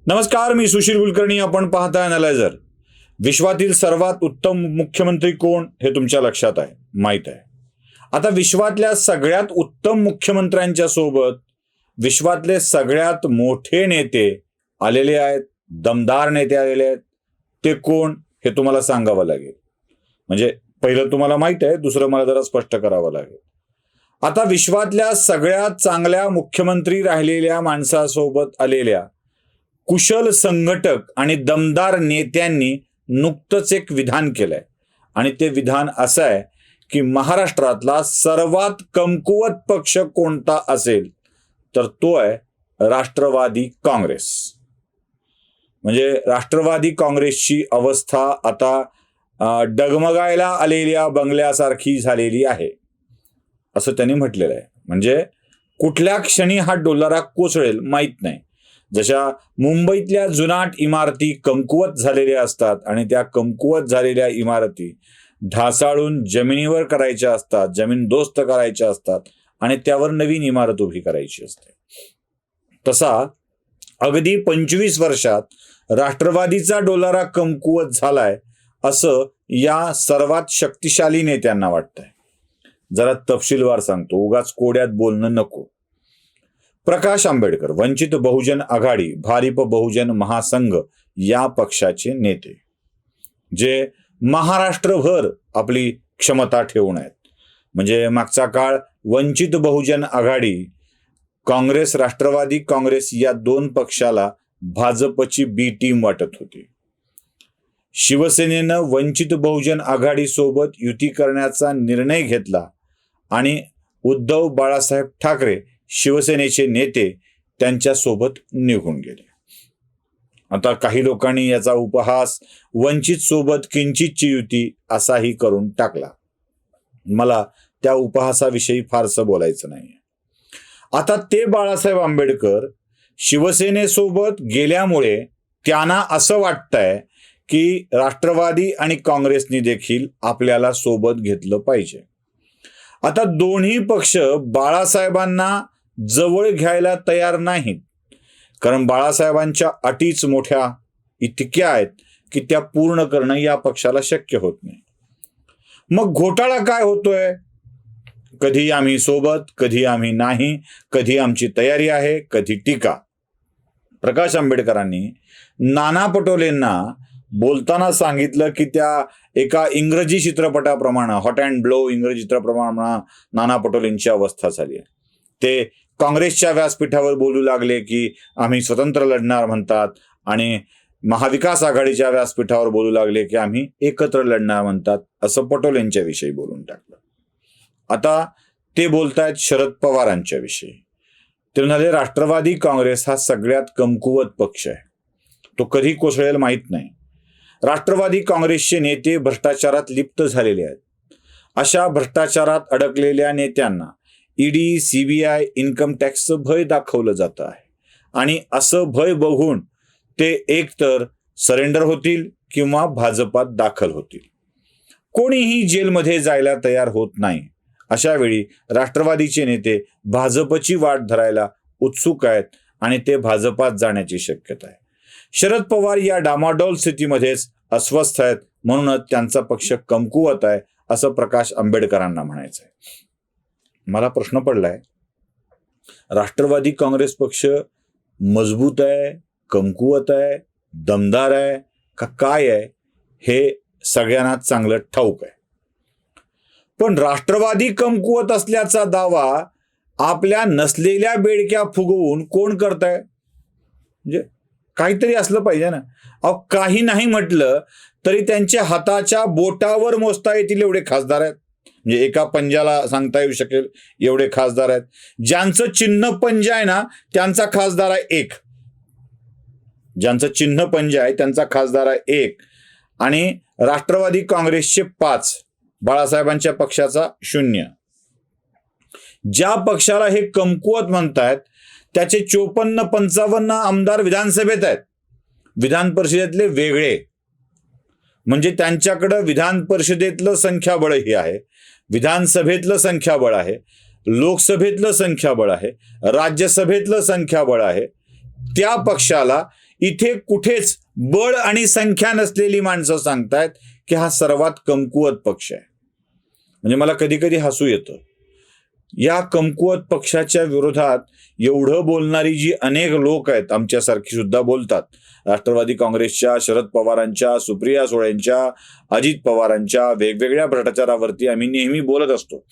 नमस्कार, मी सुशील कुलकर्णी. आपण पाहता अॅनालायझर. विश्वातील सर्वात उत्तम मुख्यमंत्री कोण हे तुमच्या लक्षात आहे, माहित आहे. आता विश्वातल्या सगळ्यात उत्तम मुख्यमंत्र्यांच्या सोबत विश्वातले सगळ्यात मोठे नेते आलेले आहेत, दमदार नेते आलेले आहेत. ते कोण हे तुम्हाला सांगावं लागेल. म्हणजे पहिलं तुम्हाला माहित आहे, दुसरं मला जरा स्पष्ट करावं लागेल. आता विश्वातल्या सगळ्यात चांगल्या मुख्यमंत्री राहिलेल्या माणसासोबत आलेल्या कुशल संघटक आणि दमदार नेत्यांनी नुकतंच एक विधान केलंय. आणि ते विधान असं आहे की महाराष्ट्रातला सर्वात कमकुवत पक्ष कोणता असेल तर तो आहे राष्ट्रवादी काँग्रेस. म्हणजे राष्ट्रवादी काँग्रेसची अवस्था आता डगमगायला आलेल्या बंगल्यासारखी झालेली आहे असं त्यांनी म्हटलेलं आहे. म्हणजे कुठल्या क्षणी हा डोलारा कोसळेल माहीत नाही. जशा मुंबईतल्या जुनाट इमारती कमकुवत झालेल्या असतात आणि त्या कमकुवत झालेल्या इमारती ढासाळून जमिनीवर करायच्या असतात, जमीनदोस्त करायच्या असतात आणि त्यावर नवीन इमारत उभी करायची असते. तसा अगदी 25 वर्षात राष्ट्रवादीचा डोलारा कमकुवत झालाय असं या सर्वात शक्तिशाली नेत्यांना वाटतंय. जरा तपशीलवार सांगतो, उगाच कोड्यात बोलणं नको. प्रकाश आंबेडकर, वंचित बहुजन आघाडी, भारिप बहुजन महासंघ या पक्षाचे नेते, जे महाराष्ट्रभर आपली क्षमता ठेवून आहेत. म्हणजे मागचा काळ वंचित बहुजन आघाडी, काँग्रेस, राष्ट्रवादी काँग्रेस या दोन पक्षाला भाजपची बी टीम वाटत होती. शिवसेनेनं वंचित बहुजन आघाडी सोबत युती करण्याचा निर्णय घेतला आणि उद्धव बाळासाहेब ठाकरे शिवसेनेचे नेते त्यांच्यासोबत निघून गेले. आता काही लोकांनी याचा उपहास वंचित सोबत किंचितची युती असाही करून टाकला. मला त्या उपहासाविषयी फारसं बोलायचं नाही. आता ते बाळासाहेब आंबेडकर शिवसेनेसोबत गेल्यामुळे त्यांना असं वाटतंय की राष्ट्रवादी आणि काँग्रेसनी देखील आपल्याला सोबत घेतलं पाहिजे. आता दोन्ही पक्ष बाळासाहेबांना जवळ घ्यायला तयार नाहीत, कारण बाळासाहेबांच्या अटीच मोठ्या इतक्या आहेत की त्या पूर्ण करणं या पक्षाला शक्य होत नाही. मग घोटाळा काय होतोय? कधी आम्ही सोबत, कधी आम्ही नाही, कधी आमची तयारी आहे, कधी टीका. प्रकाश आंबेडकरांनी नाना पटोलेंना बोलताना सांगितलं की त्या एका इंग्रजी चित्रपटाप्रमाणे, हॉट अँड ब्लो इंग्रजी चित्रपटाप्रमाणे नाना पटोलेंची अवस्था झाली आहे. ते काँग्रेसच्या व्यासपीठावर बोलू लागले की आम्ही स्वतंत्र लढणार म्हणतात, आणि महाविकास आघाडीच्या व्यासपीठावर बोलू लागले की आम्ही एकत्र लढणार म्हणतात, असं पटोलेंच्या विषयी बोलून टाकलं. आता ते बोलतायत शरद पवारांच्या विषयी. ते म्हणाले राष्ट्रवादी काँग्रेस हा सगळ्यात कमकुवत पक्ष आहे, तो कधी कोसळेल माहीत नाही. राष्ट्रवादी काँग्रेसचे नेते भ्रष्टाचारात लिप्त झालेले आहेत. अशा भ्रष्टाचारात अडकलेल्या नेत्यांना ईडी, सीबीआय, इन्कम टॅक्सचं भय दाखवलं जातं आहे. आणि असं भय बघून ते एकतर सरेंडर होतील किंवा भाजपात दाखल होतील. कोणीही जेलमध्ये जायला तयार होत नाही. अशा वेळी राष्ट्रवादीचे नेते भाजपची वाट धरायला उत्सुक आहेत आणि ते भाजपात जाण्याची शक्यता आहे. शरद पवार या डामाडोल स्थितीमध्येच अस्वस्थ आहेत, म्हणूनच त्यांचा पक्ष कमकुवत आहे असं प्रकाश आंबेडकरांना म्हणायचं आहे. मला प्रश्न पडलाय, राष्ट्रवादी काँग्रेस पक्ष मजबूत आहे, कमकुवत आहे, दमदार आहे का काय आहे हे सगळ्यांना चांगलं ठाऊक आहे. पण राष्ट्रवादी कमकुवत असल्याचा दावा आपल्या नसलेल्या बेडक्या फुगवून कोण करताय? म्हणजे काहीतरी असलं पाहिजे ना. अहो, काही नाही म्हटलं तरी त्यांच्या हाताच्या बोटावर मोजता येतील एवढे खासदार आहेत. म्हणजे एका पंजाला सांगता येऊ शकेल एवढे खासदार आहेत. ज्यांचं चिन्ह पंजा आहे ना, त्यांचा खासदार आहे 1. ज्यांचं चिन्ह पंजा आहे त्यांचा खासदार आहे 1. आणि राष्ट्रवादी काँग्रेसचे 5, बाळासाहेबांच्या पक्षाचा 0. ज्या पक्षाला हे कमकुवत म्हणतायत त्याचे 54-55 आमदार विधानसभेत आहेत. विधान परिषदेतले वेगळे. म्हणजे त्यांच्याकडं विधान परिषदेतलं संख्याबळ हे आहे, विधानसभेतलं संख्याबळ आहे, लोकसभेतलं संख्याबळ आहे, राज्यसभेतलं संख्याबळ आहे. त्या पक्षाला इथे कुठेच बळ आणि संख्या नसलेली माणसं सांगतायत की हा सर्वात कमकुवत पक्ष आहे. म्हणजे मला कधी कधी हसू येतं. या कमकुवत पक्षाच्या विरोधात एवढं बोलणारी जी अनेक लोक आहेत, आमच्यासारखी सुद्धा बोलतात. राष्ट्रवादी काँग्रेसच्या, शरद पवारांच्या, सुप्रिया सुळेंच्या, अजित पवारांच्या वेगवेगळ्या भ्रष्टाचारावरती आम्ही नेहमी बोलत असतो.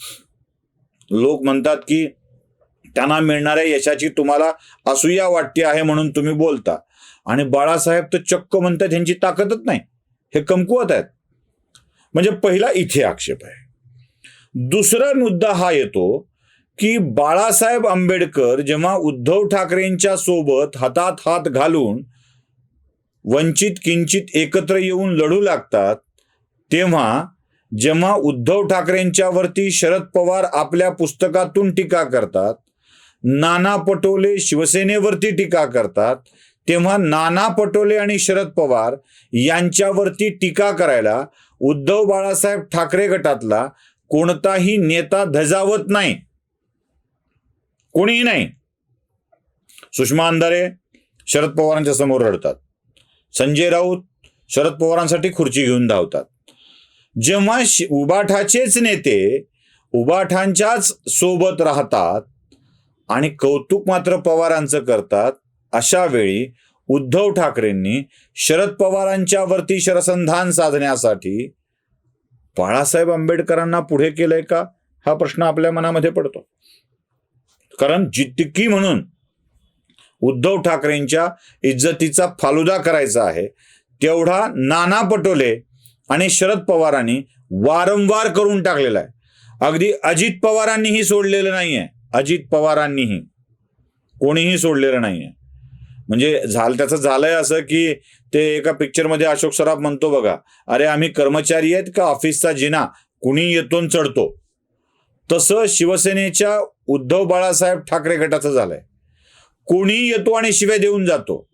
लोक म्हणतात की त्यांना मिळणाऱ्या यशाची तुम्हाला असूया वाटते आहे म्हणून तुम्ही बोलता, आणि बाळासाहेब तर चक्क म्हणतात ह्यांची ताकदच नाही, हे कमकुवत आहेत. म्हणजे पहिला इथे आक्षेप आहे. दुसरा मुद्दा हा येतो की बाळासाहेब आंबेडकर जेव्हा उद्धव ठाकरेंच्या सोबत हातात हात घालून वंचित किंचित एकत्र येऊन लढू लागतात, तेव्हा जेव्हा उद्धव ठाकरेंच्यावरती शरद पवार आपल्या पुस्तकातून टीका करतात, नाना पटोले शिवसेनेवरती टीका करतात, तेव्हा नाना पटोले आणि शरद पवार यांच्यावरती टीका करायला उद्धव बाळासाहेब ठाकरे गटातला कोणताही नेता धजावत नाही, कोणीही नाही. सुषमा अंधारे शरद पवारांच्या समोर रडतात, संजय राऊत शरद पवारांसाठी खुर्ची घेऊन धावतात. जेव्हा उबाठाचेच नेते उबाठांच्याच सोबत राहतात आणि कौतुक मात्र पवारांचं करतात, अशा वेळी उद्धव ठाकरेंनी शरद पवारांच्यावरती शरसंधान साधण्यासाठी बाळासाहेब आंबेडकरांना पुढे केलंय का, हा प्रश्न आपल्या मनामध्ये पडतो. कारण जितकी म्हणून उद्धव ठाकरेंच्या इज्जतीचा फालुदा करायचा आहे, तेवढा नाना पटोले आणि शरद पवारांनी वारंवार करून टाकलेला आहे. अगदी अजित पवारांनीही सोडलेलं नाहीये, अजित पवारांनीही कोणीही सोडलेलं नाहीये. म्हणजे त्याचं झालंय असं की ते एका पिक्चरमध्ये अशोक सराफ म्हणतो बघा, अरे आम्ही कर्मचारी आहेत का ऑफिसचा जिना कुणी येतो चढतो, तसं शिवसेनेच्या उद्धव बाळासाहेब ठाकरे गटाचं झालंय. कोणी येतो आणि शिव्या देऊन जातो.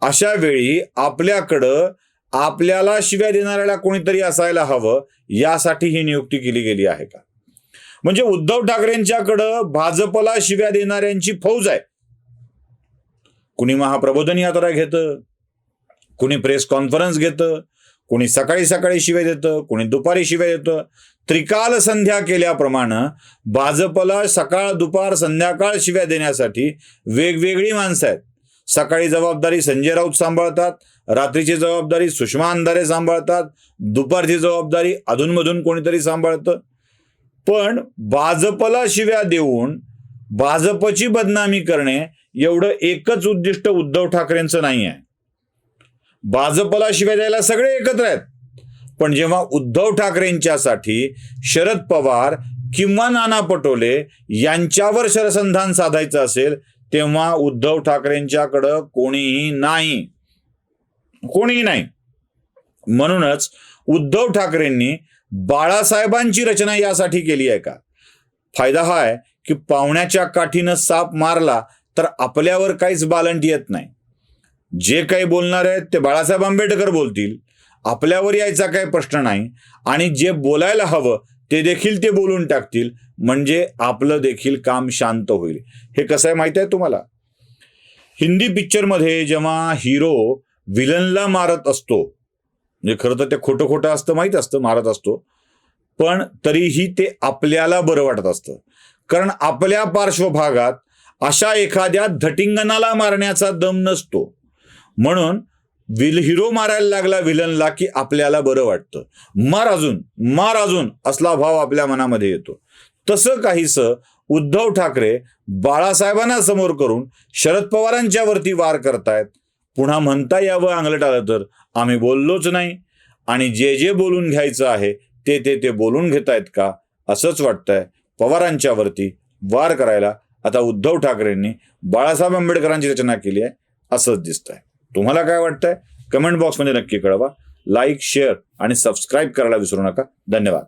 अशा वेळी आपल्याकडं आपल्याला शिव्या देणाऱ्याला कोणीतरी असायला हवं, यासाठी ही नियुक्ती केली गेली आहे का? म्हणजे उद्धव ठाकरेंच्याकडं भाजपला शिव्या देणाऱ्यांची फौज आहे. कुणी महाप्रबोधन यात्रा घेतं, कुणी प्रेस कॉन्फरन्स घेतं, कुणी सकाळी सकाळी शिव्या देतं, कुणी दुपारी शिव्या देतं. त्रिकाल संध्या केल्याप्रमाणे भाजपला सकाळ दुपार संध्याकाळ शिव्या देण्यासाठी वेगवेगळी माणसं आहेत. सकाळी जबाबदारी संजय राऊत सांभाळतात, रात्रीची जबाबदारी सुषमा अंधारे सांभाळतात, दुपारची जबाबदारी अधूनमधून कोणीतरी सांभाळतं. पण भाजपला शिव्या देऊन भाजपची बदनामी करणे एवढं एकच उद्दिष्ट उद्धव ठाकरेंचं नाही आहे. भाजपला शिव्या द्यायला सगळे एकत्र आहेत, पण जेव्हा उद्धव ठाकरेंच्यासाठी शरद पवार किंवा नाना पटोले यांच्यावर शरसंधान साधायचं असेल, तेव्हा उद्धव ठाकरेंच्याकडं कोणीही नाही, कोणीही नाही. म्हणूनच उद्धव ठाकरेंनी बाळासाहेबांची रचना यासाठी केली आहे का? फायदा हा आहे की पावण्याच्या काठीनं साप मारला तर आपल्यावर काहीच बालंट येत नाही. जे काही बोलणार आहेत ते बाळासाहेब आंबेडकर बोलतील, आपल्यावर यायचा काही प्रश्न नाही. आणि जे बोलायला हवं ते देखील ते बोलून टाकतील, म्हणजे आपलं देखील काम शांत होईल. हे कसं आहे माहिती आहे तुम्हाला? हिंदी पिक्चरमध्ये जेव्हा हिरो विलनला मारत असतो, म्हणजे खरं तर ते खोटं खोटं असतं, माहीत असतं मारत असतो, पण तरीही ते आपल्याला बरं वाटत असतं. कारण आपल्या पार्श्वभागात अशा एखाद्या धटिंगणाला मारण्याचा दम नसतो. म्हणून हिरो मारायला लागला विलनला की आपल्याला बरं वाटतं, मार अजून मार अजून असला भाव आपल्या मनामध्ये येतो. तसं काहीसं उद्धव ठाकरे बाळासाहेबांना समोर करून शरद पवारांच्यावरती वार करतायत. पुन्हा म्हणता यावं अंगलट आलं तर आम्ही बोललोच नाही, आणि जे जे बोलून घ्यायचं आहे ते ते ते बोलून घेतायत का, असंच वाटतंय. पवारांच्यावरती वार करायला आता उद्धव ठाकरेंनी बाळासाहेब आंबेडकरांची रचना केली आहे असंच दिसतंय. तुम्हाला काय वाटतंय? कमेंट बॉक्समध्ये नक्की कळवा. लाईक, शेअर आणि सबस्क्राईब करायला विसरू नका. धन्यवाद.